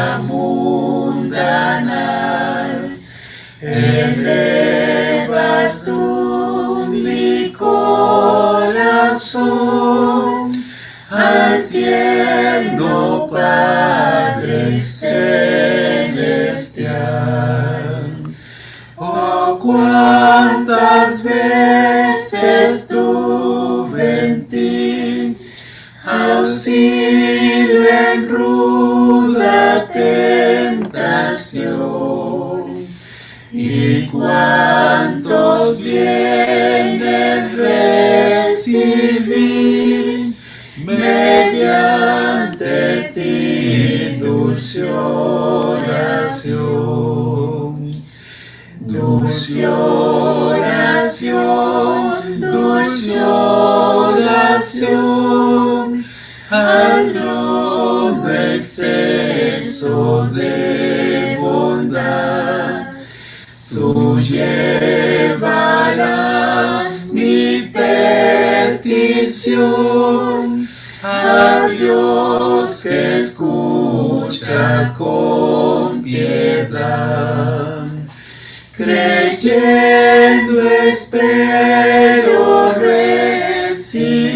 vida mundanal. Elevas tú mi corazón al tierno Padre celestial. Oh, cuántas veces tuve en ti auxilio en ruda tentación, y cuántos bienes recibí mediante ti, dulce oración. Dulce oración, dulce oración, al hondo exceso de bondad. Tú llevarás mi petición a Dios que escucha con piedad. Creyendo espero recibir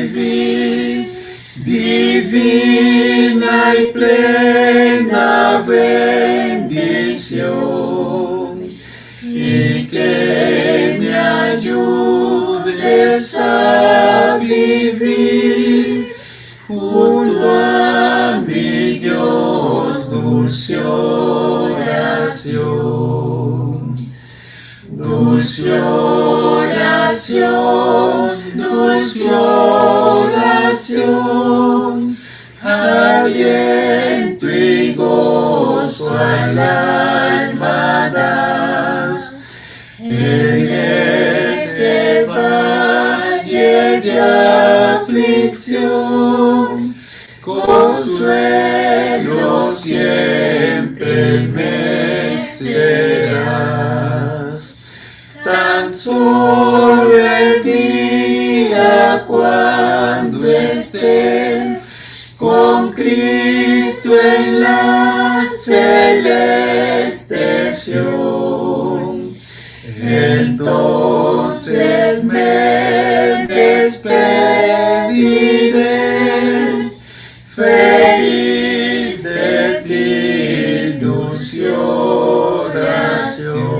divina y plena bendición, y que me ayudes a vivir junto a mi Dios, dulce oración. Dulce oración, dulce oración, aliento y gozo al alma das. En este valle de aflicción, consuelo siempre me serás. Tan solo el día cuando estés con Cristo en la celeste Sión, entonces me despediré, feliz de ti, dulce oración.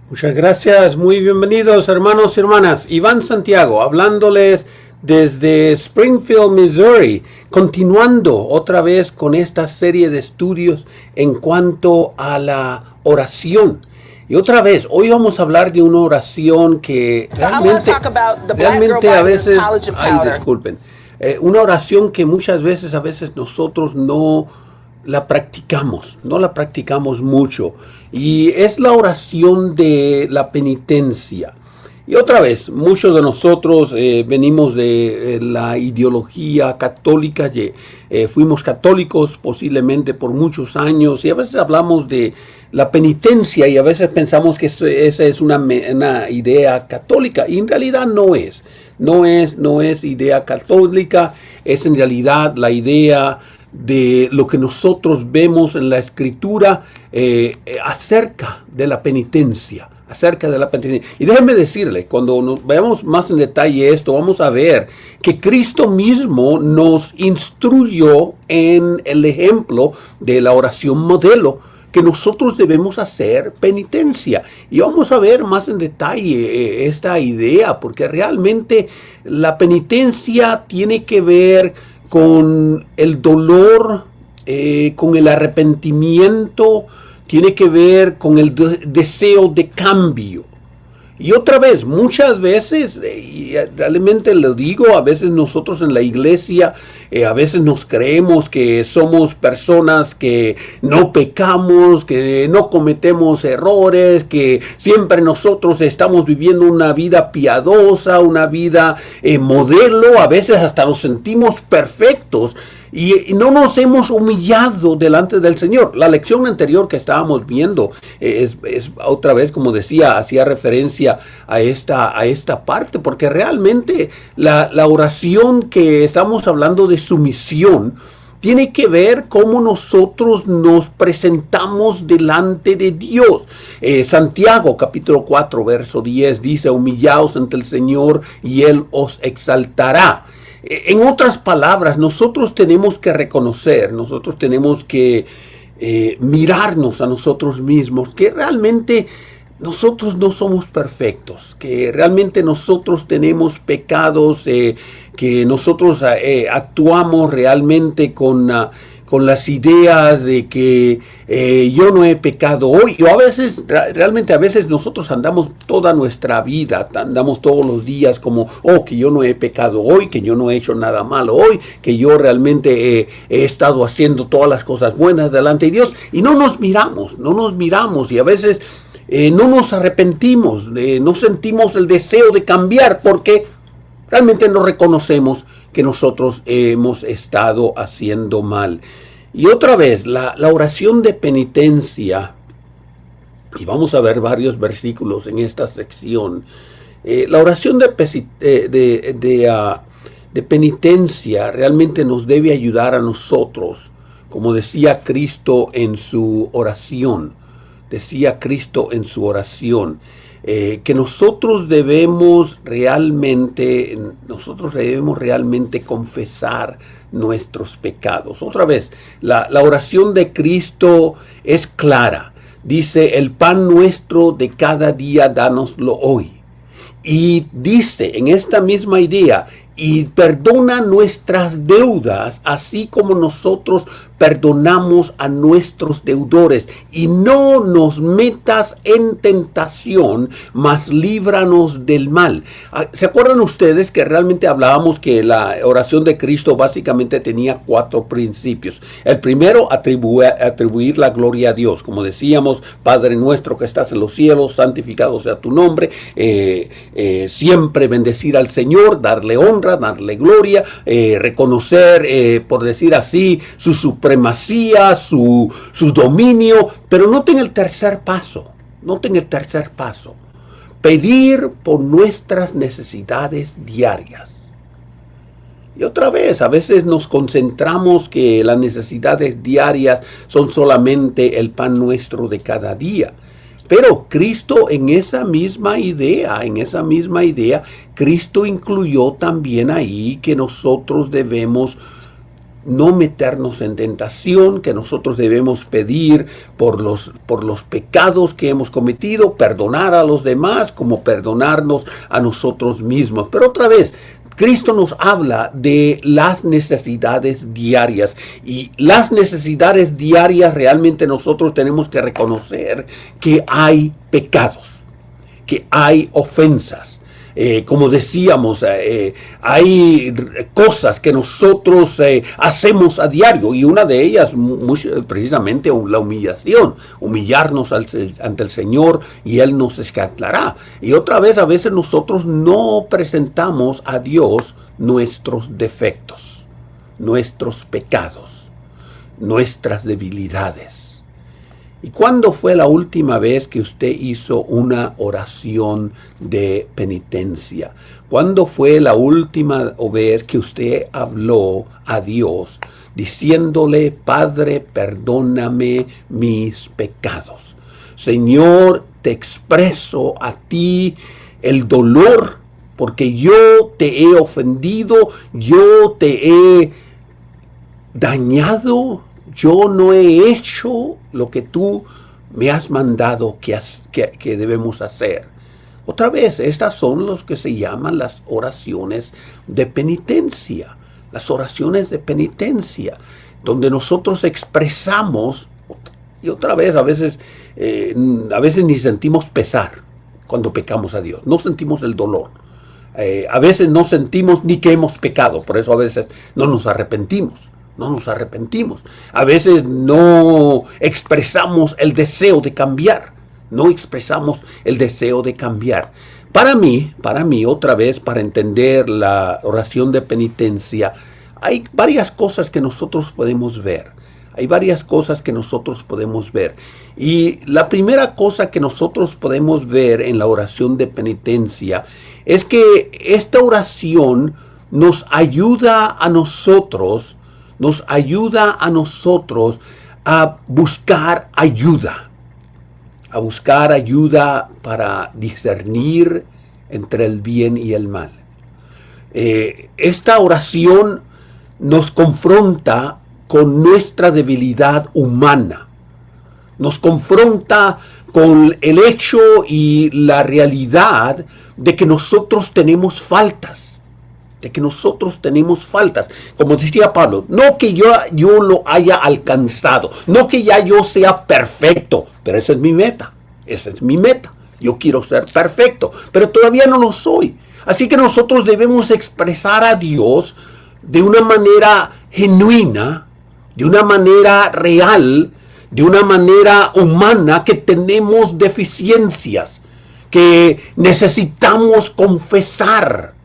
Muchas gracias, muy bienvenidos hermanos y hermanas. Iván Santiago, hablándoles desde Springfield, Missouri, continuando otra vez con esta serie de estudios en cuanto a la oración. Y otra vez, hoy vamos a hablar de una oración que realmente a veces, una oración que muchas veces, nosotros no la practicamos mucho. Y es la oración de la penitencia. Y otra vez, muchos de nosotros venimos de la ideología católica, fuimos católicos posiblemente por muchos años, y a veces hablamos de la penitencia y a veces pensamos que esa es una idea católica, y en realidad no es idea católica, es en realidad la idea de lo que nosotros vemos en la Escritura acerca de la penitencia. Y déjenme decirle, cuando nos veamos más en detalle esto, vamos a ver que Cristo mismo nos instruyó en el ejemplo de la oración modelo, que nosotros debemos hacer penitencia. Y vamos a ver más en detalle esta idea, porque realmente la penitencia tiene que ver con el dolor, con el arrepentimiento, tiene que ver con el deseo de cambio. Y otra vez, muchas veces, y realmente lo digo, a veces nosotros en la iglesia, a veces nos creemos que somos personas que no pecamos, que no cometemos errores, que siempre nosotros estamos viviendo una vida piadosa, una vida modelo, a veces hasta nos sentimos perfectos. Y no nos hemos humillado delante del Señor. La lección anterior que estábamos viendo es otra vez, como decía, hacía referencia a esta parte, porque realmente la oración que estamos hablando de sumisión tiene que ver cómo nosotros nos presentamos delante de Dios. Santiago capítulo 4 verso 10 dice: humillaos ante el Señor y Él os exaltará. En otras palabras, nosotros tenemos que reconocer, nosotros tenemos que mirarnos a nosotros mismos, que realmente nosotros no somos perfectos, que realmente nosotros tenemos pecados, que nosotros actuamos realmente con las ideas de que yo no he pecado hoy. Yo realmente a veces nosotros andamos toda nuestra vida, andamos todos los días como, que yo no he pecado hoy, que yo no he hecho nada malo hoy, que yo realmente he estado haciendo todas las cosas buenas delante de Dios, y no nos miramos, y a veces no nos arrepentimos, no sentimos el deseo de cambiar, porque realmente no reconocemos que nosotros hemos estado haciendo mal. Y otra vez, la oración de penitencia, y vamos a ver varios versículos en esta sección. La oración de penitencia realmente nos debe ayudar a nosotros, como decía Cristo en su oración. Que nosotros debemos realmente confesar nuestros pecados. Otra vez, la oración de Cristo es clara. Dice: el pan nuestro de cada día, dánoslo hoy. Y dice en esta misma idea: y perdona nuestras deudas, así como nosotros perdonamos a nuestros deudores. Y no nos metas en tentación, mas líbranos del mal. ¿Se acuerdan ustedes que realmente hablábamos que la oración de Cristo básicamente tenía 4 principios? El primero, atribuir la gloria a Dios. Como decíamos: Padre nuestro que estás en los cielos, santificado sea tu nombre. Siempre bendecir al Señor, darle honra, darle gloria, reconocer, por decir así, su supremacía, su dominio. Pero noten el tercer paso. Pedir por nuestras necesidades diarias. Y otra vez, a veces nos concentramos que las necesidades diarias son solamente el pan nuestro de cada día. Pero Cristo en esa misma idea, Cristo incluyó también ahí que nosotros debemos no meternos en tentación, que nosotros debemos pedir por los pecados que hemos cometido, perdonar a los demás como perdonarnos a nosotros mismos. Pero otra vez, Cristo nos habla de las necesidades diarias, y las necesidades diarias realmente nosotros tenemos que reconocer que hay pecados, que hay ofensas. Como decíamos, hay cosas que nosotros hacemos a diario, y una de ellas precisamente la humillación, humillarnos ante el Señor y Él nos exaltará. Y otra vez, a veces nosotros no presentamos a Dios nuestros defectos, nuestros pecados, nuestras debilidades. ¿Y cuándo fue la última vez que usted hizo una oración de penitencia? ¿Cuándo fue la última vez que usted habló a Dios diciéndole: Padre, perdóname mis pecados? Señor, te expreso a ti el dolor porque yo te he ofendido, yo te he dañado. Yo no he hecho lo que tú me has mandado que debemos hacer. Otra vez, estas son los que se llaman las oraciones de penitencia. Las oraciones de penitencia, donde nosotros expresamos, y otra vez, a veces ni sentimos pesar cuando pecamos a Dios. No sentimos el dolor. A veces no sentimos ni que hemos pecado. Por eso a veces no nos arrepentimos. A veces no expresamos el deseo de cambiar. Para mí, otra vez, para entender la oración de penitencia, hay varias cosas que nosotros podemos ver. Y la primera cosa que nosotros podemos ver en la oración de penitencia es que esta oración nos ayuda a nosotros nos ayuda a nosotros a buscar ayuda. A buscar ayuda para discernir entre el bien y el mal. Esta oración nos confronta con nuestra debilidad humana. Nos confronta con el hecho y la realidad de que nosotros tenemos faltas. Como decía Pablo, no que yo lo haya alcanzado, no que ya yo sea perfecto, pero esa es mi meta. Yo quiero ser perfecto, pero todavía no lo soy. Así que nosotros debemos expresar a Dios de una manera genuina, de una manera real, de una manera humana, que tenemos deficiencias, que necesitamos confesar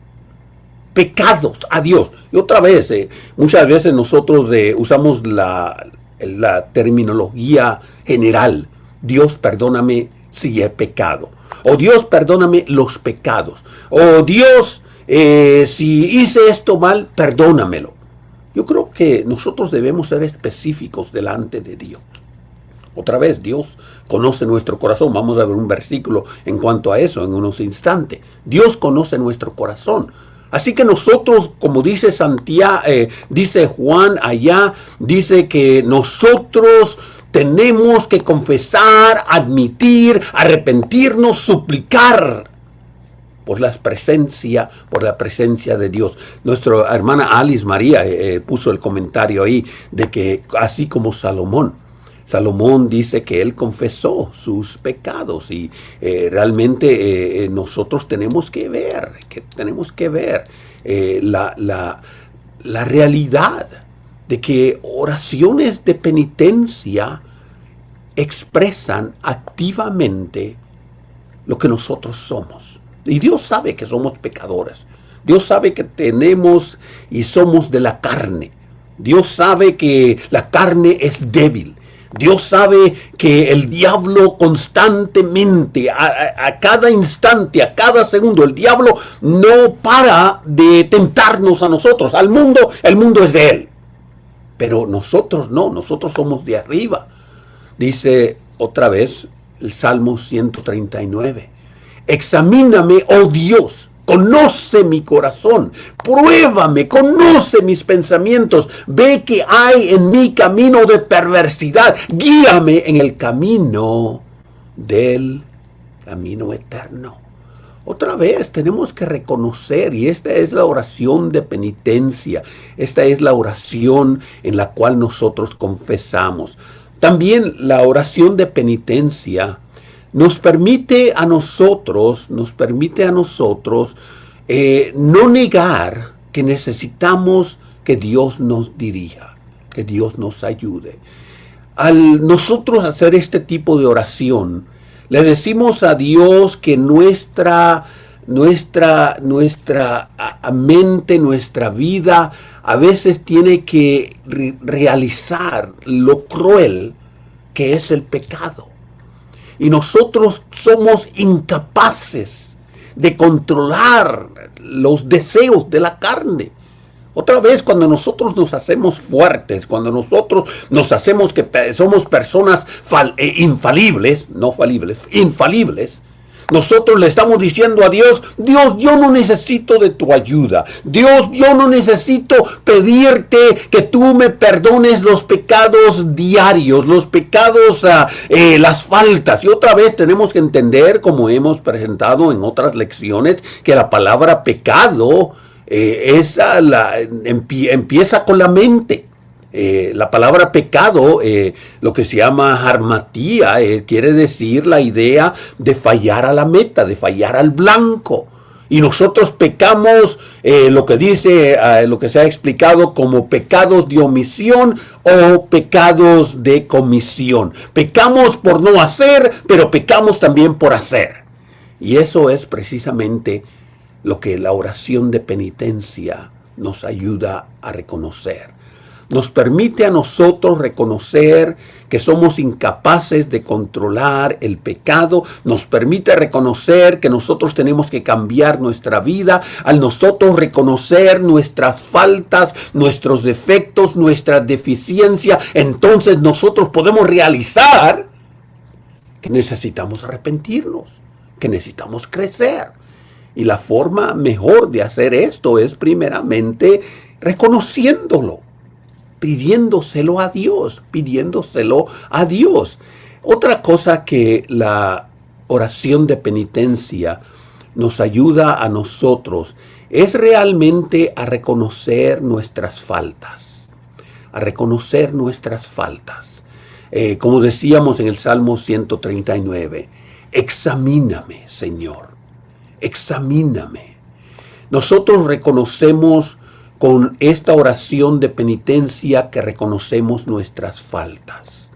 pecados a Dios. Y otra vez, muchas veces nosotros usamos la terminología general. Dios, perdóname si he pecado. O Dios, perdóname los pecados. O Dios, si hice esto mal, perdónamelo. Yo creo que nosotros debemos ser específicos delante de Dios. Otra vez, Dios conoce nuestro corazón. Vamos a ver un versículo en cuanto a eso en unos instantes. Dios conoce nuestro corazón. Así que nosotros, como dice dice Juan allá, dice que nosotros tenemos que confesar, admitir, arrepentirnos, suplicar por la presencia de Dios. Nuestra hermana Alice María puso el comentario ahí de que así como Salomón dice que él confesó sus pecados y realmente nosotros tenemos que ver la realidad de que oraciones de penitencia expresan activamente lo que nosotros somos. Y Dios sabe que somos pecadores. Dios sabe que tenemos y somos de la carne. Dios sabe que la carne es débil. Dios sabe que el diablo constantemente, a cada instante, a cada segundo, el diablo no para de tentarnos a nosotros. El mundo es de él. Pero nosotros no, nosotros somos de arriba. Dice otra vez el Salmo 139. Examíname, oh Dios, conoce mi corazón, pruébame, conoce mis pensamientos, ve que hay en mí camino de perversidad, guíame en el camino del camino eterno. Otra vez tenemos que reconocer, y esta es la oración de penitencia, esta es la oración en la cual nosotros confesamos. También la oración de penitencia nos permite a nosotros no negar que necesitamos que Dios nos dirija, que Dios nos ayude. Al nosotros hacer este tipo de oración, le decimos a Dios que nuestra mente, nuestra vida, a veces tiene que realizar lo cruel que es el pecado. Y nosotros somos incapaces de controlar los deseos de la carne. Otra vez, cuando nosotros nos hacemos fuertes, cuando nosotros nos hacemos que somos personas infalibles, nosotros le estamos diciendo a Dios, Dios, yo no necesito de tu ayuda. Dios, yo no necesito pedirte que tú me perdones los pecados diarios, los pecados, las faltas. Y otra vez tenemos que entender, como hemos presentado en otras lecciones, que la palabra pecado empieza con la mente. La palabra pecado, lo que se llama harmatía, quiere decir la idea de fallar a la meta, de fallar al blanco. Y nosotros pecamos, lo que se ha explicado como pecados de omisión o pecados de comisión. Pecamos por no hacer, pero pecamos también por hacer. Y eso es precisamente lo que la oración de penitencia nos ayuda a reconocer. nos permite a nosotros reconocer que somos incapaces de controlar el pecado, nos permite reconocer que nosotros tenemos que cambiar nuestra vida, al nosotros reconocer nuestras faltas, nuestros defectos, nuestra deficiencia, entonces nosotros podemos realizar que necesitamos arrepentirnos, que necesitamos crecer. Y la forma mejor de hacer esto es primeramente reconociéndolo, pidiéndoselo a Dios, Otra cosa que la oración de penitencia nos ayuda a nosotros es realmente a reconocer nuestras faltas, como decíamos en el Salmo 139, examíname, Señor, examíname. Nosotros reconocemos con esta oración de penitencia que reconocemos nuestras faltas.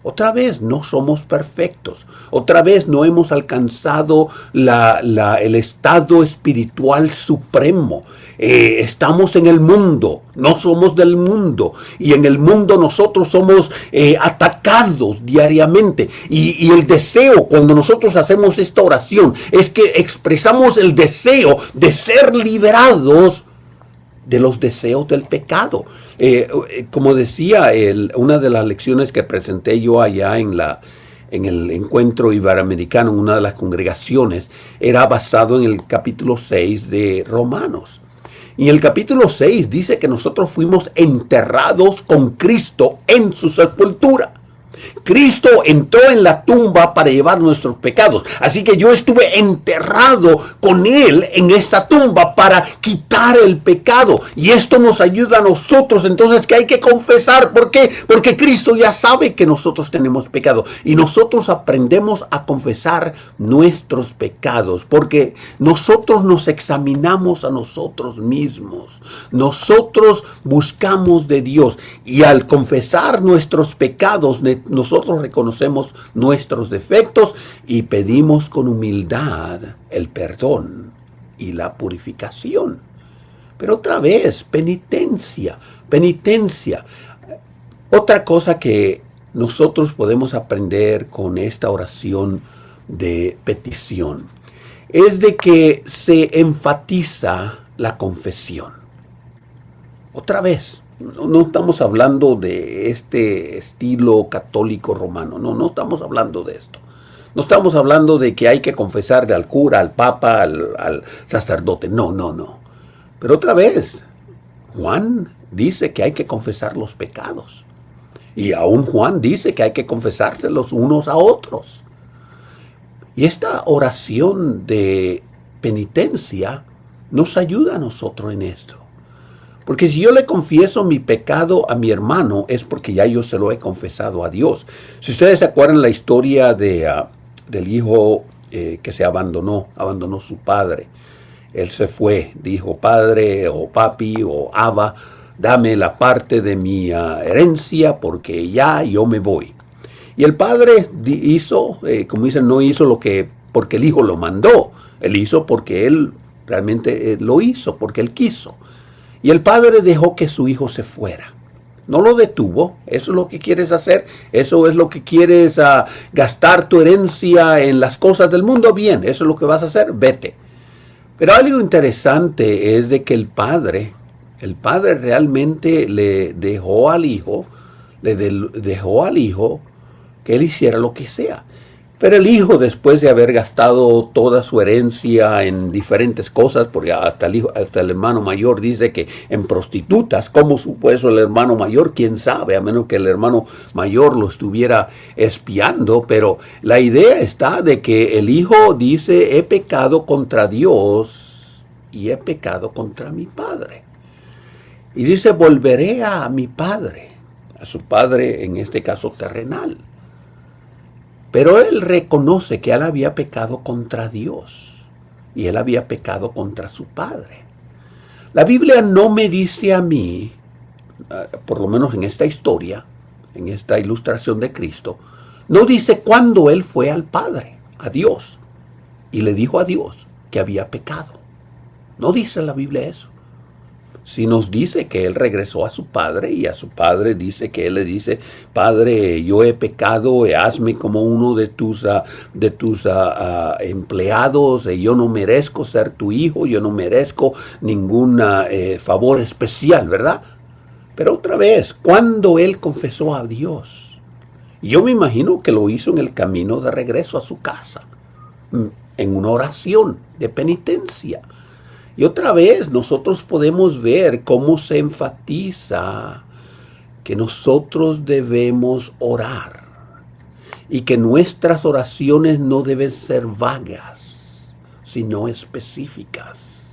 Otra vez, no somos perfectos. Otra vez, no hemos alcanzado el estado espiritual supremo. Estamos en el mundo, no somos del mundo. Y en el mundo nosotros somos atacados diariamente. Y el deseo, cuando nosotros hacemos esta oración, es que expresamos el deseo de ser liberados de los deseos del pecado. Como decía, una de las lecciones que presenté yo allá en el encuentro iberoamericano, en una de las congregaciones, era basado en el capítulo 6 de Romanos. Y el capítulo 6 dice que nosotros fuimos enterrados con Cristo en su sepultura. Cristo entró en la tumba para llevar nuestros pecados. Así que yo estuve enterrado con Él en esa tumba para quitar el pecado. Y esto nos ayuda a nosotros. Entonces, que hay que confesar. ¿Por qué? Porque Cristo ya sabe que nosotros tenemos pecado. Y nosotros aprendemos a confesar nuestros pecados. Porque nosotros nos examinamos a nosotros mismos. Nosotros buscamos de Dios. Y al confesar nuestros pecados, nosotros reconocemos nuestros defectos y pedimos con humildad el perdón y la purificación. Pero otra vez, penitencia. Otra cosa que nosotros podemos aprender con esta oración de petición es de que se enfatiza la confesión. Otra vez. No estamos hablando de este estilo católico romano, no estamos hablando de esto. No estamos hablando de que hay que confesarle al cura, al papa, al sacerdote, no. Pero otra vez, Juan dice que hay que confesar los pecados. Y aún Juan dice que hay que confesárselos unos a otros. Y esta oración de penitencia nos ayuda a nosotros en esto. Porque si yo le confieso mi pecado a mi hermano, es porque ya yo se lo he confesado a Dios. Si ustedes se acuerdan la historia del hijo que se abandonó su padre. Él se fue, dijo, padre o papi o abba, dame la parte de mi herencia porque ya yo me voy. Y el padre hizo, como dicen, no hizo porque el hijo lo mandó. Él hizo porque él realmente lo hizo, porque él quiso. Y el padre dejó que su hijo se fuera. No lo detuvo. Eso es lo que quieres hacer. Eso es lo que quieres gastar tu herencia en las cosas del mundo. Bien, eso es lo que vas a hacer. Vete. Pero algo interesante es de que el padre realmente le dejó al hijo que él hiciera lo que sea. Pero el hijo, después de haber gastado toda su herencia en diferentes cosas, porque hasta el hermano mayor dice que en prostitutas, ¿cómo supo eso el hermano mayor? ¿Quién sabe? A menos que el hermano mayor lo estuviera espiando. Pero la idea está de que el hijo dice, he pecado contra Dios y he pecado contra mi padre. Y dice, volveré a mi padre, a su padre en este caso terrenal. Pero él reconoce que él había pecado contra Dios y él había pecado contra su padre. La Biblia no me dice a mí, por lo menos en esta historia, en esta ilustración de Cristo, no dice cuándo él fue al Padre, a Dios, y le dijo a Dios que había pecado. No dice la Biblia eso. Si nos dice que él regresó a su padre y a su padre dice que él le dice, Padre, yo he pecado, hazme como uno de tus empleados, yo no merezco ser tu hijo, yo no merezco ningún favor especial, ¿verdad? Pero otra vez, cuando él confesó a Dios, yo me imagino que lo hizo en el camino de regreso a su casa, en una oración de penitencia. Y otra vez nosotros podemos ver cómo se enfatiza que nosotros debemos orar y que nuestras oraciones no deben ser vagas, sino específicas,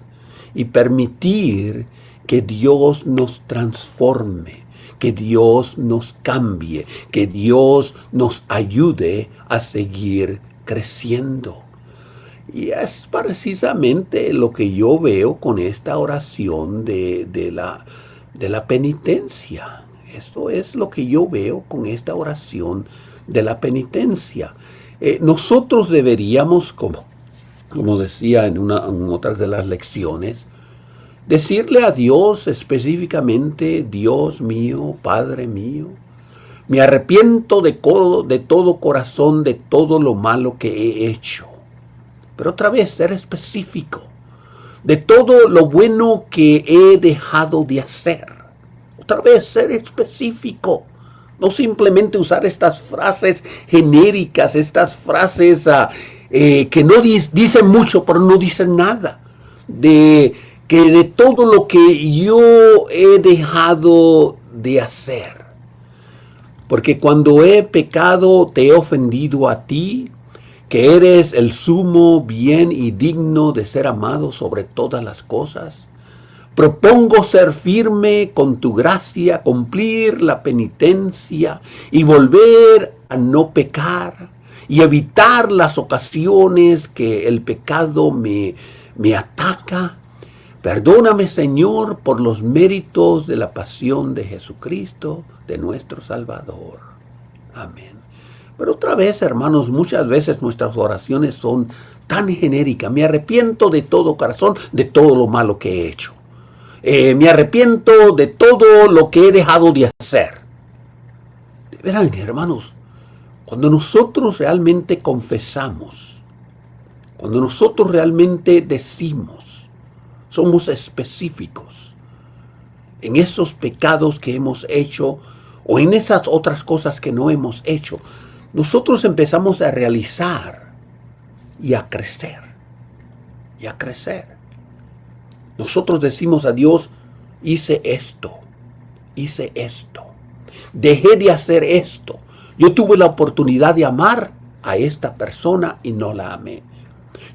y permitir que Dios nos transforme, que Dios nos cambie, que Dios nos ayude a seguir creciendo. Y es precisamente lo que yo veo con esta oración de la penitencia. Esto es lo que yo veo con esta oración de la penitencia. Nosotros deberíamos, como decía en otras de las lecciones, decirle a Dios específicamente, Dios mío, Padre mío, me arrepiento de todo corazón de todo lo malo que he hecho. Pero otra vez, ser específico de todo lo bueno que he dejado de hacer. Otra vez, ser específico. No simplemente usar estas frases genéricas, estas frases que no dicen mucho, pero no dicen nada. De todo lo que yo he dejado de hacer. Porque cuando he pecado, te he ofendido a ti, que eres el sumo bien y digno de ser amado sobre todas las cosas. Propongo ser firme con tu gracia, cumplir la penitencia y volver a no pecar y evitar las ocasiones que el pecado me ataca. Perdóname, Señor, por los méritos de la pasión de Jesucristo, de nuestro Salvador. Amén. Pero otra vez, hermanos, muchas veces nuestras oraciones son tan genéricas. Me arrepiento de todo corazón, de todo lo malo que he hecho. Me arrepiento de todo lo que he dejado de hacer. Verán, hermanos, cuando nosotros realmente confesamos, cuando nosotros realmente decimos, somos específicos en esos pecados que hemos hecho o en esas otras cosas que no hemos hecho, nosotros empezamos a realizar y a crecer. Y a crecer. Nosotros decimos a Dios, hice esto, dejé de hacer esto. Yo tuve la oportunidad de amar a esta persona y no la amé.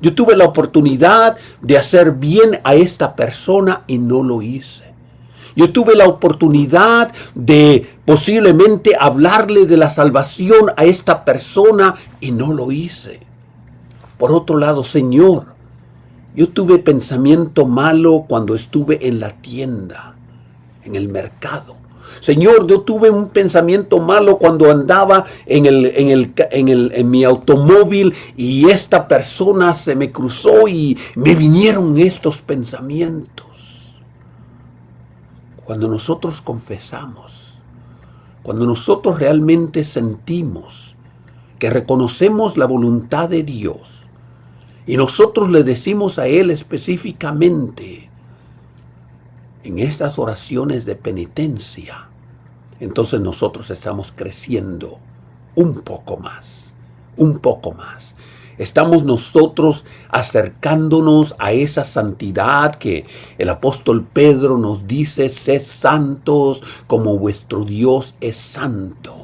Yo tuve la oportunidad de hacer bien a esta persona y no lo hice. Yo tuve la oportunidad de posiblemente hablarle de la salvación a esta persona y no lo hice. Por otro lado, Señor, yo tuve pensamiento malo cuando estuve en la tienda, en el mercado. Señor, yo tuve un pensamiento malo cuando andaba en mi automóvil y esta persona se me cruzó y me vinieron estos pensamientos. Cuando nosotros confesamos, cuando nosotros realmente sentimos que reconocemos la voluntad de Dios y nosotros le decimos a Él específicamente en estas oraciones de penitencia, entonces nosotros estamos creciendo un poco más, un poco más. Estamos nosotros acercándonos a esa santidad que el apóstol Pedro nos dice, sed santos como vuestro Dios es santo.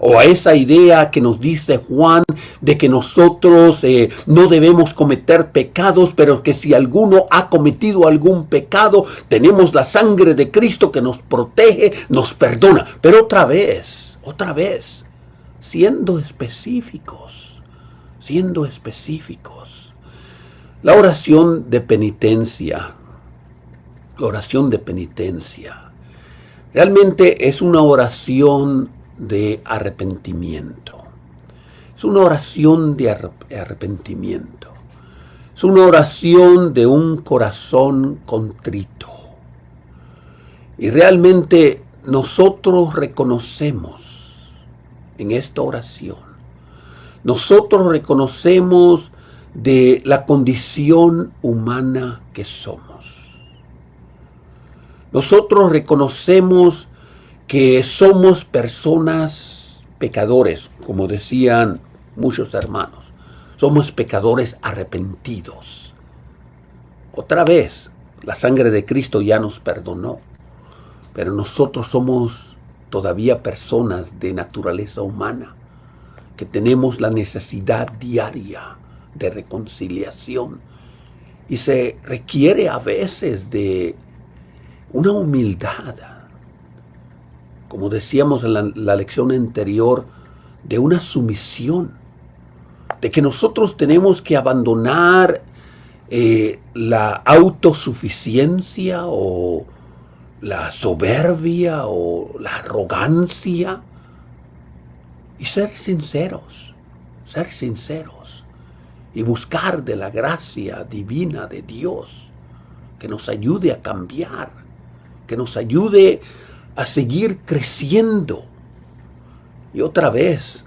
O a esa idea que nos dice Juan de que nosotros no debemos cometer pecados, pero que si alguno ha cometido algún pecado, tenemos la sangre de Cristo que nos protege, nos perdona. Pero otra vez, siendo específicos. La oración de penitencia, realmente es una oración de arrepentimiento. Es una oración de arrepentimiento. Es una oración de un corazón contrito. Y realmente nosotros reconocemos en esta oración, nosotros reconocemos de la condición humana que somos. Nosotros reconocemos que somos personas pecadores, como decían muchos hermanos. Somos pecadores arrepentidos. Otra vez, la sangre de Cristo ya nos perdonó, pero nosotros somos todavía personas de naturaleza humana, que tenemos la necesidad diaria de reconciliación. Y se requiere a veces de una humildad, como decíamos en la lección anterior, de una sumisión, de que nosotros tenemos que abandonar la autosuficiencia o la soberbia o la arrogancia y ser sinceros y buscar de la gracia divina de Dios que nos ayude a cambiar, que nos ayude a seguir creciendo. Y otra vez,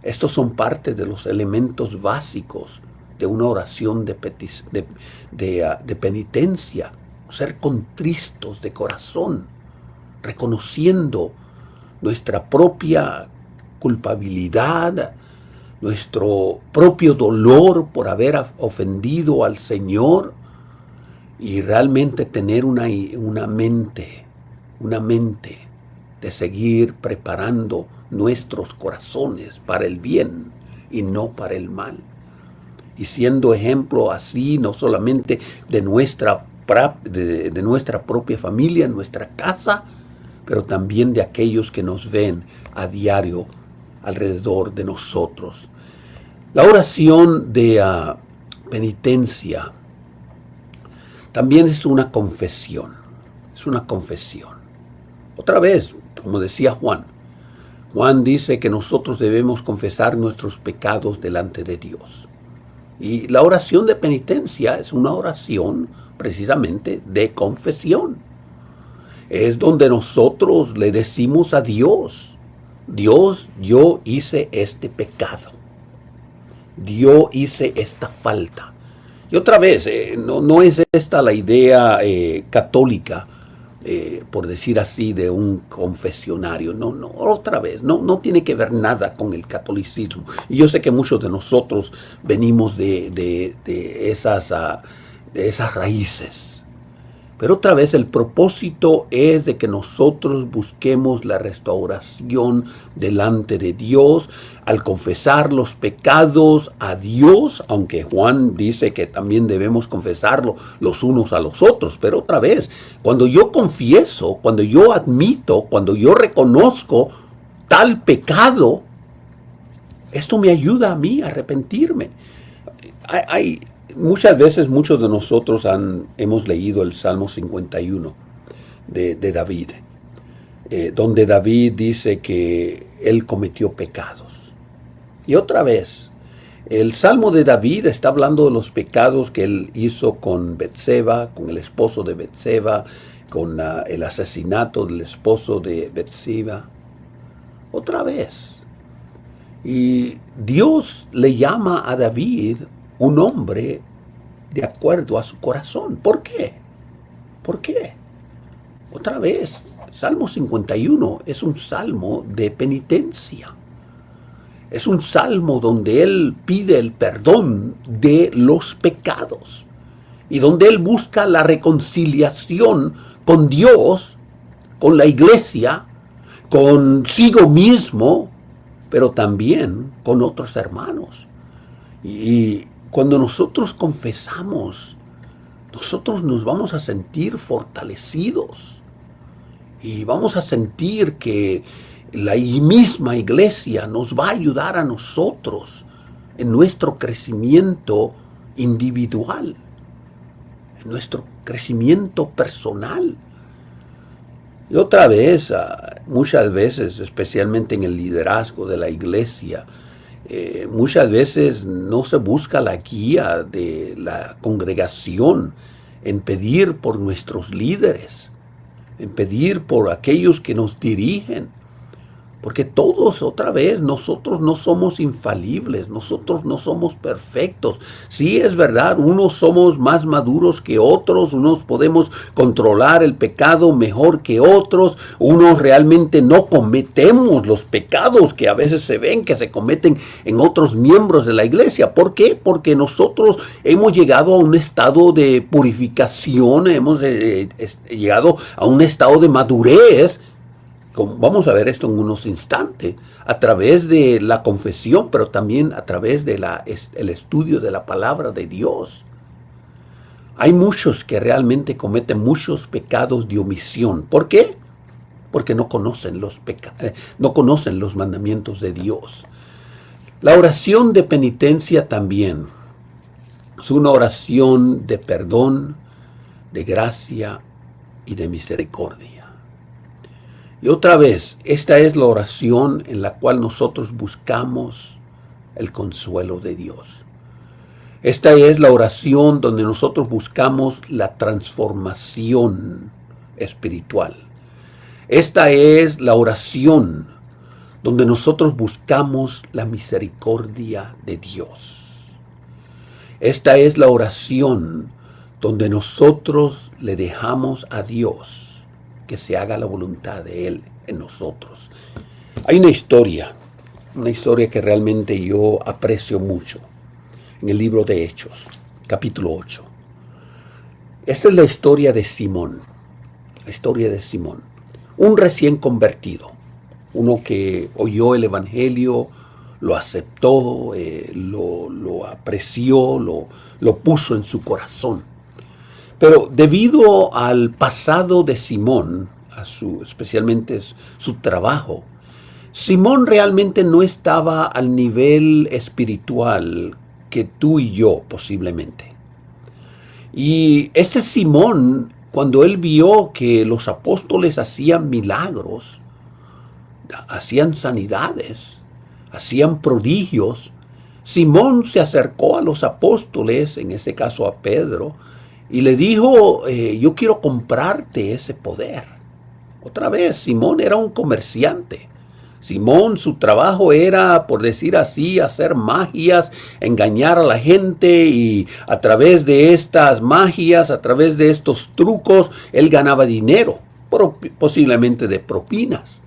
estos son parte de los elementos básicos de una oración de penitencia, ser contristos de corazón, reconociendo nuestra propia culpabilidad, nuestro propio dolor por haber ofendido al Señor y realmente tener una mente de seguir preparando nuestros corazones para el bien y no para el mal. Y siendo ejemplo así, no solamente de nuestra propia familia, nuestra casa, pero también de aquellos que nos ven a diario alrededor de nosotros. La oración de penitencia también es una confesión. Es una confesión. Otra vez, como decía Juan dice que nosotros debemos confesar nuestros pecados delante de Dios. Y la oración de penitencia es una oración precisamente de confesión. Es donde nosotros le decimos a Dios, Dios, yo hice este pecado. Yo hice esta falta. Y otra vez, no es esta la idea católica, por decir así, de un confesionario. No, otra vez, no tiene que ver nada con el catolicismo. Y yo sé que muchos de nosotros venimos de esas raíces. Pero otra vez el propósito es de que nosotros busquemos la restauración delante de Dios al confesar los pecados a Dios, aunque Juan dice que también debemos confesarlo los unos a los otros. Pero otra vez, cuando yo confieso, cuando yo admito, cuando yo reconozco tal pecado, esto me ayuda a mí a arrepentirme. Muchas veces muchos de nosotros hemos leído el Salmo 51 de David, donde David dice que él cometió pecados. Y otra vez, el Salmo de David está hablando de los pecados que él hizo con Betseba, con el esposo de Betseba, con el asesinato del esposo de Betseba. Otra vez. Y Dios le llama a David un hombre de acuerdo a su corazón. ¿Por qué? ¿Por qué? Otra vez, Salmo 51 es un salmo de penitencia. Es un salmo donde él pide el perdón de los pecados y donde él busca la reconciliación con Dios, con la iglesia, consigo mismo, pero también con otros hermanos. Y cuando nosotros confesamos, nosotros nos vamos a sentir fortalecidos y vamos a sentir que la misma iglesia nos va a ayudar a nosotros en nuestro crecimiento individual, en nuestro crecimiento personal. Y otra vez, muchas veces, especialmente en el liderazgo de la iglesia, muchas veces no se busca la guía de la congregación en pedir por nuestros líderes. en pedir por aquellos que nos dirigen. Porque todos, otra vez, nosotros no somos infalibles, nosotros no somos perfectos. Sí, es verdad, unos somos más maduros que otros, unos podemos controlar el pecado mejor que otros, unos realmente no cometemos los pecados que a veces se ven que se cometen en otros miembros de la iglesia. ¿Por qué? Porque nosotros hemos llegado a un estado de purificación, hemos llegado a un estado de madurez. Vamos a ver esto en unos instantes, a través de la confesión, pero también a través de el estudio de la palabra de Dios. Hay muchos que realmente cometen muchos pecados de omisión. ¿Por qué? Porque no conocen los mandamientos de Dios. La oración de penitencia también es una oración de perdón, de gracia y de misericordia. Y otra vez, esta es la oración en la cual nosotros buscamos el consuelo de Dios. Esta es la oración donde nosotros buscamos la transformación espiritual. Esta es la oración donde nosotros buscamos la misericordia de Dios. Esta es la oración donde nosotros le dejamos a Dios que se haga la voluntad de Él en nosotros. Hay una historia que realmente yo aprecio mucho en el libro de Hechos, capítulo 8. Esta es la historia de Simón, un recién convertido, uno que oyó el evangelio, lo aceptó, lo apreció, lo puso en su corazón. Pero debido al pasado de Simón, especialmente su trabajo, Simón realmente no estaba al nivel espiritual que tú y yo posiblemente. Y este Simón, cuando él vio que los apóstoles hacían milagros, hacían sanidades, hacían prodigios, Simón se acercó a los apóstoles, en este caso a Pedro, y le dijo, yo quiero comprarte ese poder. Otra vez, Simón era un comerciante. Simón, su trabajo era, por decir así, hacer magias, engañar a la gente, y a través de estas magias, a través de estos trucos, él ganaba dinero, posiblemente de propinas.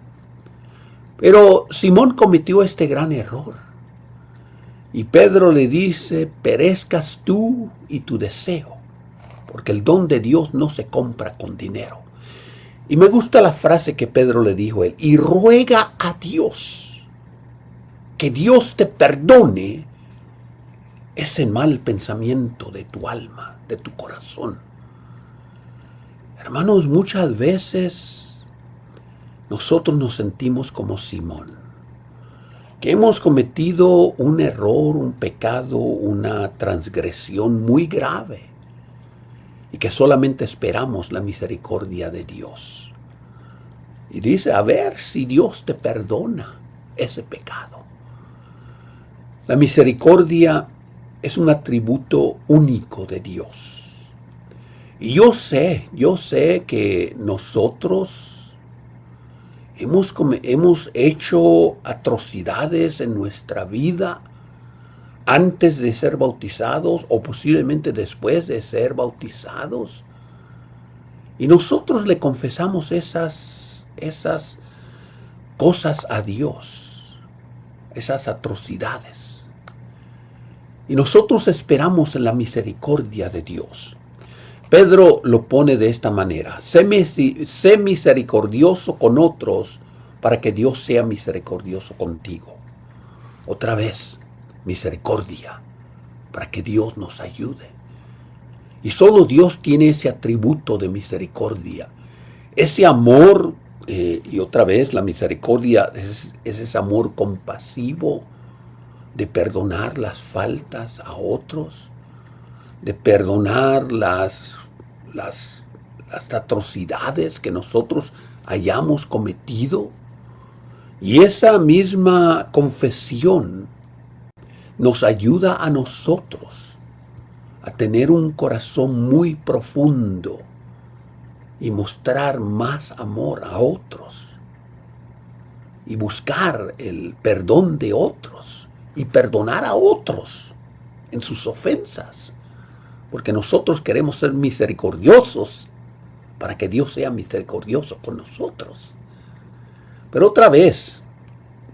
Pero Simón cometió este gran error. Y Pedro le dice, perezcas tú y tu deseo, porque el don de Dios no se compra con dinero. Y me gusta la frase que Pedro le dijo a él, y ruega a Dios que Dios te perdone ese mal pensamiento de tu alma, de tu corazón. Hermanos, muchas veces nosotros nos sentimos como Simón, que hemos cometido un error, un pecado, una transgresión muy grave, y que solamente esperamos la misericordia de Dios. Y dice, a ver si Dios te perdona ese pecado. La misericordia es un atributo único de Dios. Y yo sé que nosotros hemos hecho atrocidades en nuestra vida antes de ser bautizados o posiblemente después de ser bautizados. Y nosotros le confesamos esas cosas a Dios, esas atrocidades. Y nosotros esperamos en la misericordia de Dios. Pedro lo pone de esta manera, sé misericordioso con otros para que Dios sea misericordioso contigo. Otra vez, misericordia, para que Dios nos ayude. Y solo Dios tiene ese atributo de misericordia, ese amor, y otra vez la misericordia es ese amor compasivo de perdonar las faltas a otros, de perdonar las atrocidades que nosotros hayamos cometido. Y esa misma confesión nos ayuda a nosotros a tener un corazón muy profundo y mostrar más amor a otros y buscar el perdón de otros y perdonar a otros en sus ofensas, porque nosotros queremos ser misericordiosos para que Dios sea misericordioso con nosotros. Pero otra vez,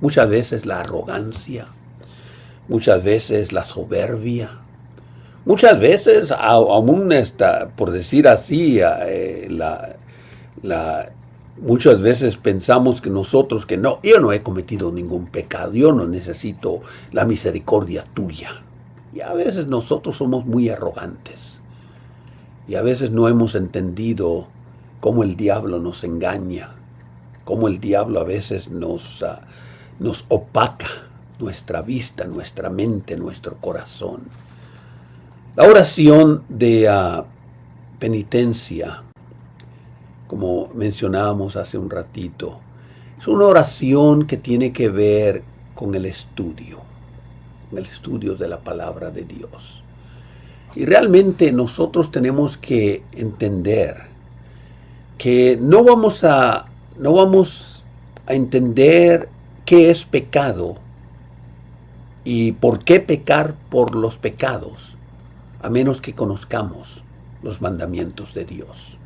muchas veces la arrogancia, muchas veces la soberbia, muchas veces aún por decir así, muchas veces pensamos que nosotros, que no, yo no he cometido ningún pecado, yo no necesito la misericordia tuya. Y a veces nosotros somos muy arrogantes. Y a veces no hemos entendido cómo el diablo nos engaña, cómo el diablo a veces nos opaca nuestra vista, nuestra mente, nuestro corazón. La oración de penitencia, como mencionábamos hace un ratito, es una oración que tiene que ver con el estudio de la palabra de Dios. Y realmente nosotros tenemos que entender que no vamos a entender qué es pecado y por qué pecar por los pecados, a menos que conozcamos los mandamientos de Dios.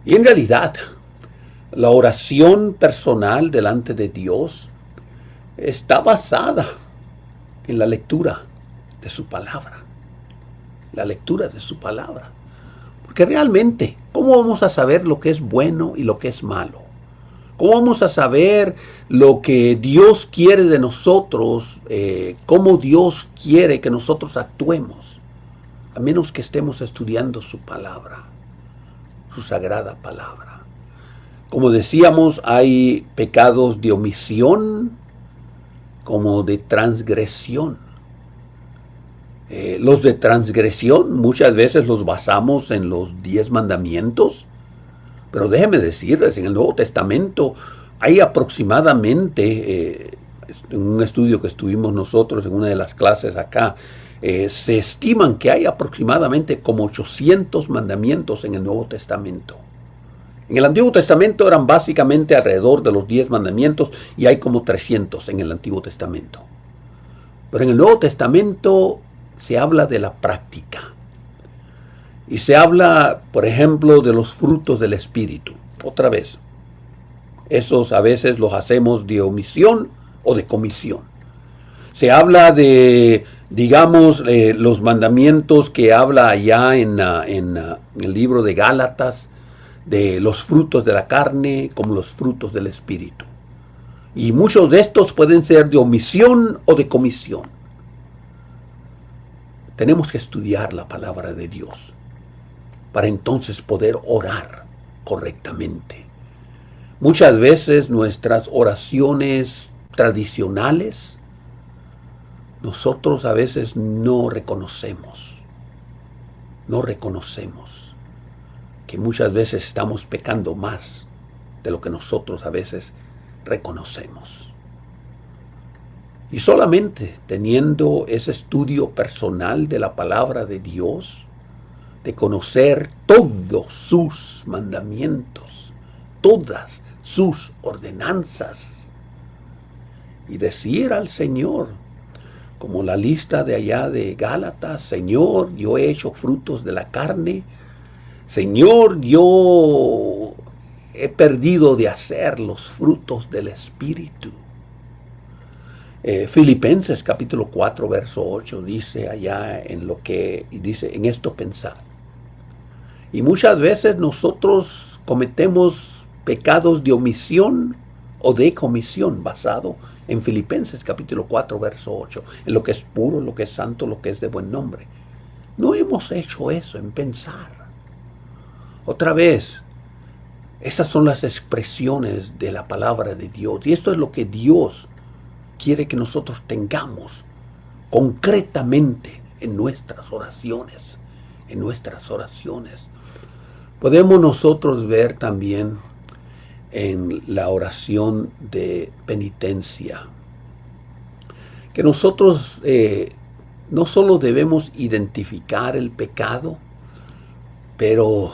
Y en realidad, la oración personal delante de Dios está basada en la lectura de su palabra. La lectura de su palabra. Porque realmente, ¿cómo vamos a saber lo que es bueno y lo que es malo? ¿Cómo vamos a saber lo que Dios quiere de nosotros? ¿Cómo Dios quiere que nosotros actuemos? A menos que estemos estudiando su palabra, su sagrada palabra. Como decíamos, hay pecados de omisión como de transgresión. Los de transgresión muchas veces los basamos en los 10 mandamientos, pero déjeme decirles, en el Nuevo Testamento hay aproximadamente, en un estudio que estuvimos nosotros en una de las clases acá, se estiman que hay aproximadamente como 800 mandamientos en el Nuevo Testamento. En el Antiguo Testamento eran básicamente alrededor de los 10 mandamientos y hay como 300 en el Antiguo Testamento. Pero en el Nuevo Testamento se habla de la práctica. Y se habla, por ejemplo, de los frutos del Espíritu. Otra vez, esos a veces los hacemos de omisión o de comisión. Se habla de, digamos, los mandamientos que habla allá en el libro de Gálatas, de los frutos de la carne como los frutos del Espíritu. Y muchos de estos pueden ser de omisión o de comisión. Tenemos que estudiar la palabra de Dios para entonces poder orar correctamente. Muchas veces nuestras oraciones tradicionales, nosotros a veces no reconocemos que muchas veces estamos pecando más de lo que nosotros a veces reconocemos. Y solamente teniendo ese estudio personal de la palabra de Dios, de conocer todos sus mandamientos, todas sus ordenanzas, y decir al Señor, como la lista de allá de Gálatas, Señor, yo he hecho frutos de la carne, Señor, yo he perdido de hacer los frutos del Espíritu. Filipenses capítulo 4, verso 8 dice allá dice, en esto pensad. Y muchas veces nosotros cometemos pecados de omisión o de comisión basado en Filipenses capítulo 4, verso 8, en lo que es puro, lo que es santo, lo que es de buen nombre. No hemos hecho eso en pensar. Otra vez, esas son las expresiones de la palabra de Dios. Y esto es lo que Dios quiere que nosotros tengamos concretamente en nuestras oraciones. En nuestras oraciones. Podemos nosotros ver también en la oración de penitencia que nosotros no solo debemos identificar el pecado, pero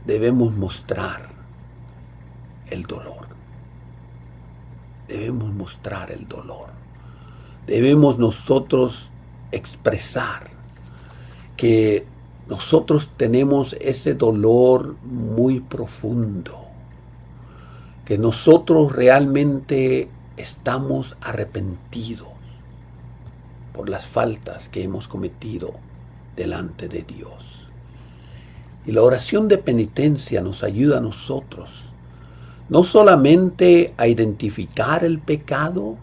debemos mostrar el dolor. Debemos mostrar el dolor. Debemos nosotros expresar que nosotros tenemos ese dolor muy profundo, que nosotros realmente estamos arrepentidos por las faltas que hemos cometido delante de Dios. Y la oración de penitencia nos ayuda a nosotros no solamente a identificar el pecado,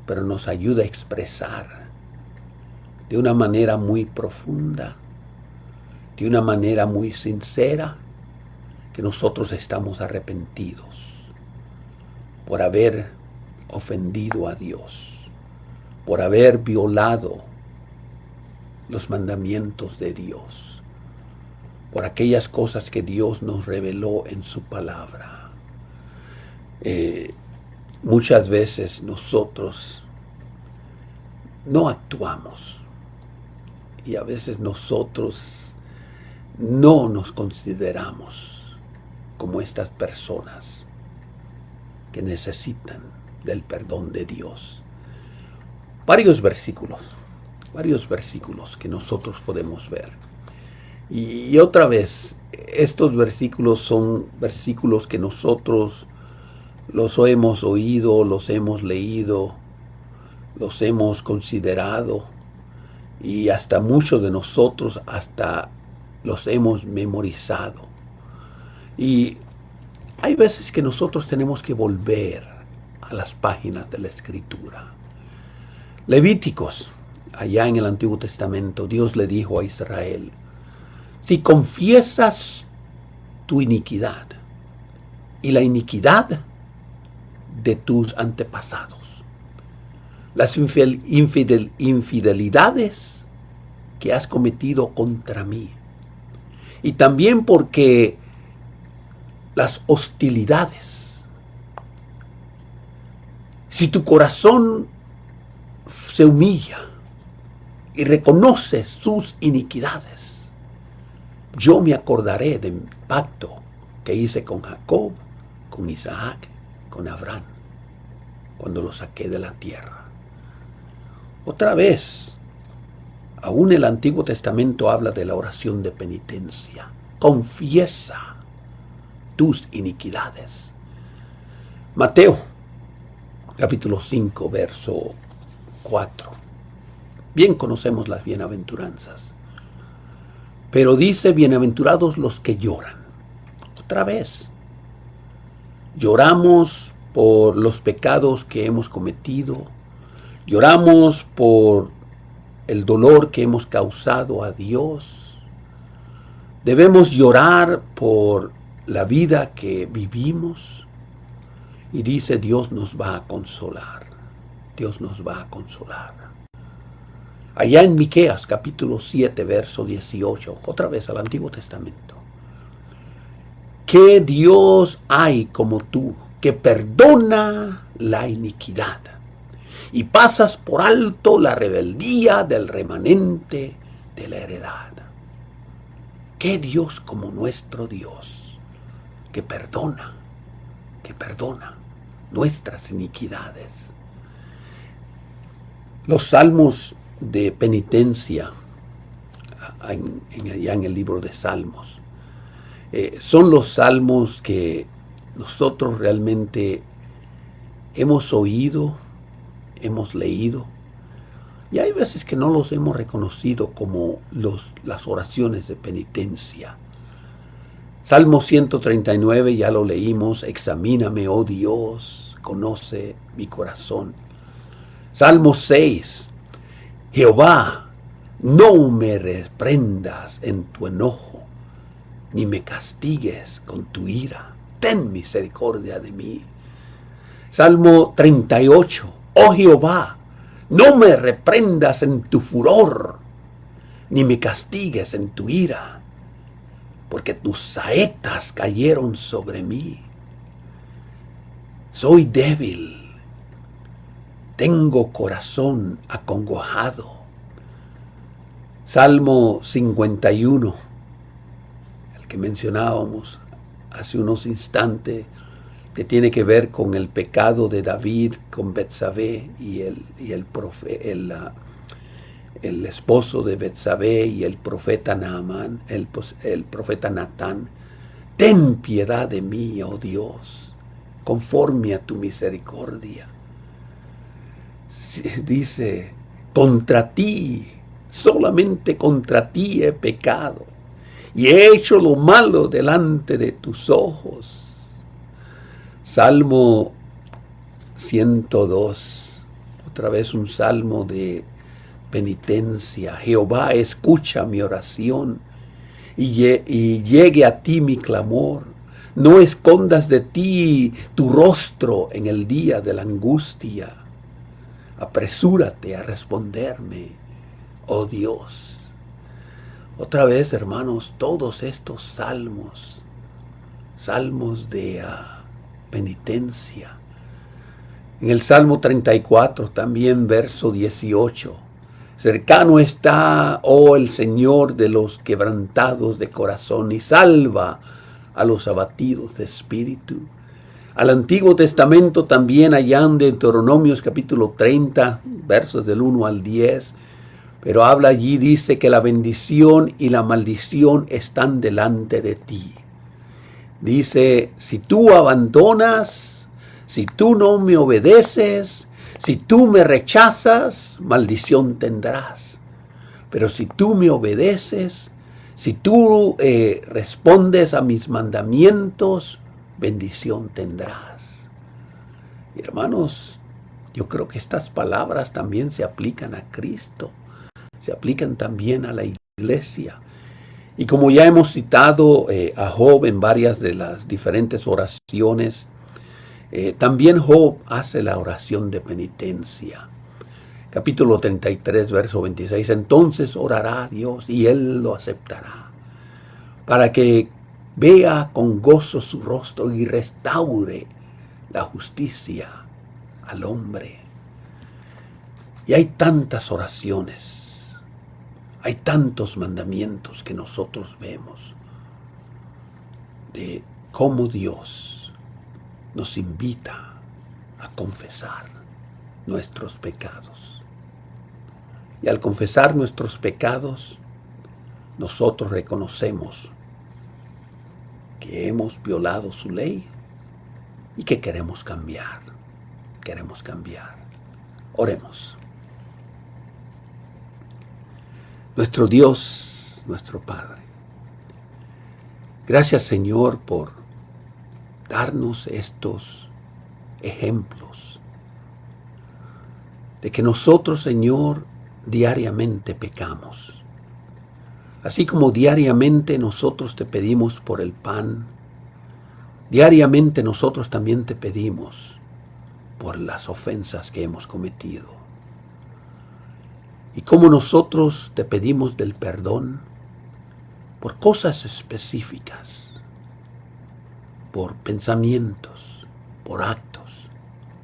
pero nos ayuda a expresar de una manera muy profunda, de una manera muy sincera, que nosotros estamos arrepentidos por haber ofendido a Dios, por haber violado los mandamientos de Dios, por aquellas cosas que Dios nos reveló en su palabra. Muchas veces nosotros no actuamos y a veces nosotros no nos consideramos como estas personas que necesitan del perdón de Dios. Varios versículos que nosotros podemos ver. Y otra vez, estos versículos son versículos que nosotros los hemos oído, los hemos leído, los hemos considerado y hasta muchos de nosotros hasta los hemos memorizado. Y hay veces que nosotros tenemos que volver a las páginas de la Escritura. Levíticos, allá en el Antiguo Testamento, Dios le dijo a Israel: si confiesas tu iniquidad y la iniquidad de tus antepasados, las infidelidades que has cometido contra mí, y también porque las hostilidades, si tu corazón se humilla y reconoce sus iniquidades, yo me acordaré del pacto que hice con Jacob, con Isaac, con Abraham, cuando los saqué de la tierra. Otra vez, aún el Antiguo Testamento habla de la oración de penitencia. Confiesa tus iniquidades. Mateo, capítulo 5, verso 4. Bien conocemos las bienaventuranzas. Pero dice: bienaventurados los que lloran. Otra vez, lloramos por los pecados que hemos cometido. Lloramos por el dolor que hemos causado a Dios. Debemos llorar por la vida que vivimos. Y dice: Dios nos va a consolar. Dios nos va a consolar. Allá en Miqueas, capítulo 7, verso 18, otra vez al Antiguo Testamento. ¿Qué Dios hay como tú, que perdona la iniquidad y pasas por alto la rebeldía del remanente de la heredad? ¿Qué Dios como nuestro Dios, que perdona nuestras iniquidades? Los salmos de penitencia, allá en el libro de Salmos, son los salmos que nosotros realmente hemos oído, hemos leído, y hay veces que no los hemos reconocido como las oraciones de penitencia. Salmo 139, ya lo leímos: examíname, oh Dios, conoce mi corazón. Salmo 6, Jehová, no me reprendas en tu enojo, ni me castigues con tu ira. Ten misericordia de mí. Salmo 38, oh Jehová, no me reprendas en tu furor, ni me castigues en tu ira, porque tus saetas cayeron sobre mí. Soy débil, tengo corazón acongojado. Salmo 51, el que mencionábamos hace unos instantes, que tiene que ver con el pecado de David con Betsabé y el esposo de Betsabé y el profeta Naamán, el profeta Natán. Ten piedad de mí, oh Dios, conforme a tu misericordia. Dice, contra ti, solamente contra ti he pecado y he hecho lo malo delante de tus ojos. Salmo 102, otra vez un salmo de penitencia. Jehová, escucha mi oración y llegue a ti mi clamor. No escondas de ti tu rostro en el día de la angustia. Apresúrate a responderme, oh Dios. Otra vez, hermanos, todos estos salmos de penitencia. En el Salmo 34, también verso 18. Cercano está, oh el Señor, de los quebrantados de corazón, y salva a los abatidos de espíritu. Al Antiguo Testamento también allá en Deuteronomios capítulo 30, versos del 1 al 10, pero habla allí, dice que la bendición y la maldición están delante de ti. Dice, si tú abandonas, si tú no me obedeces, si tú me rechazas, maldición tendrás. Pero si tú me obedeces, si tú respondes a mis mandamientos, bendición tendrás. Y hermanos, yo creo que estas palabras también se aplican a Cristo, se aplican también a la iglesia. Y como ya hemos citado a Job en varias de las diferentes oraciones, también Job hace la oración de penitencia. Capítulo 33, verso 26. Entonces orará a Dios y Él lo aceptará, para que vea con gozo su rostro y restaure la justicia al hombre. Y hay tantas oraciones. Hay tantos mandamientos que nosotros vemos de cómo Dios nos invita a confesar nuestros pecados. Y al confesar nuestros pecados, nosotros reconocemos que hemos violado su ley y que queremos cambiar. Queremos cambiar. Oremos. Nuestro Dios, nuestro Padre, gracias Señor por darnos estos ejemplos de que nosotros, Señor, diariamente pecamos. Así como diariamente nosotros te pedimos por el pan, diariamente nosotros también te pedimos por las ofensas que hemos cometido. Y como nosotros te pedimos del perdón por cosas específicas, por pensamientos, por actos,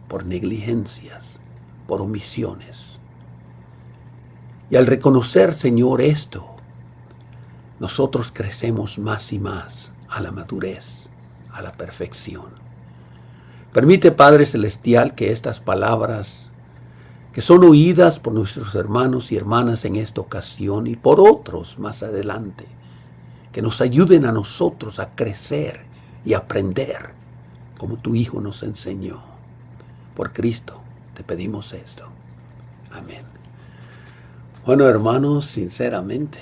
por negligencias, por omisiones. Y al reconocer, Señor, esto, nosotros crecemos más y más a la madurez, a la perfección. Permite, Padre Celestial, que estas palabras que son oídas por nuestros hermanos y hermanas en esta ocasión y por otros más adelante, que nos ayuden a nosotros a crecer y aprender como tu Hijo nos enseñó. Por Cristo te pedimos esto. Amén. Bueno, hermanos, sinceramente,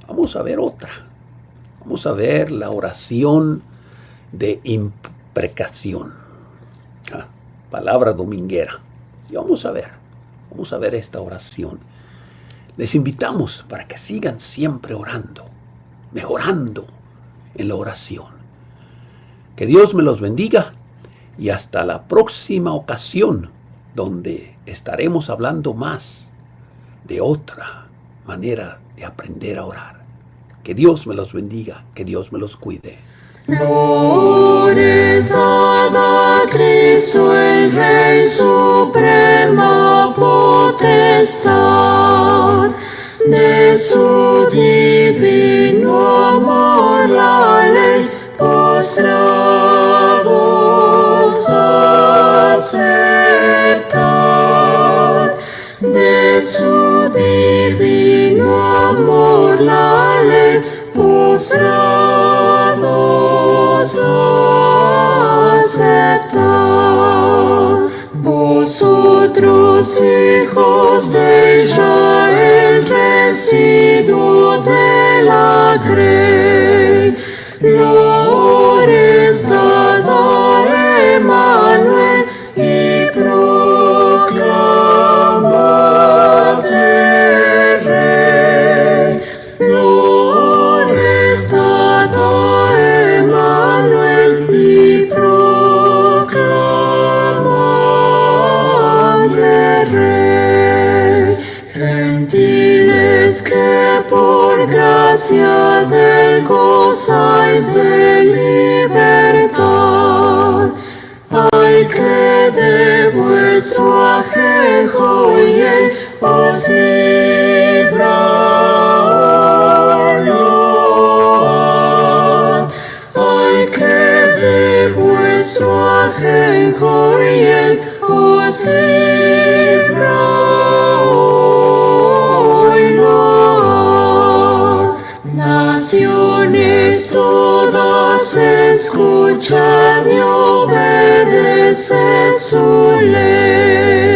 vamos a ver otra. Vamos a ver la oración de imprecación. Palabra dominguera. Y vamos a ver esta oración. Les invitamos para que sigan siempre orando, mejorando en la oración. Que Dios me los bendiga y hasta la próxima ocasión, donde estaremos hablando más de otra manera de aprender a orar. Que Dios me los bendiga, que Dios me los cuide. Glorificado Cristo, el Rey suprema potestad de de su divino amor la ley, postrados aceptad. De su divino amor la ley, postrados aceptad. Vosotros, hijos de Israel, residuo de la grey, glores dad a Emmanuel y proclamad el Rey. Glores dad a Emmanuel y proclamad el Rey. Gentiles que por gracia del gozáis de libertad, al que de vuestro ajenjo y él os libra, load. Al que de vuestro ajenjo y él os libra, load. Naciones todas, escuchad y obedeced su ley.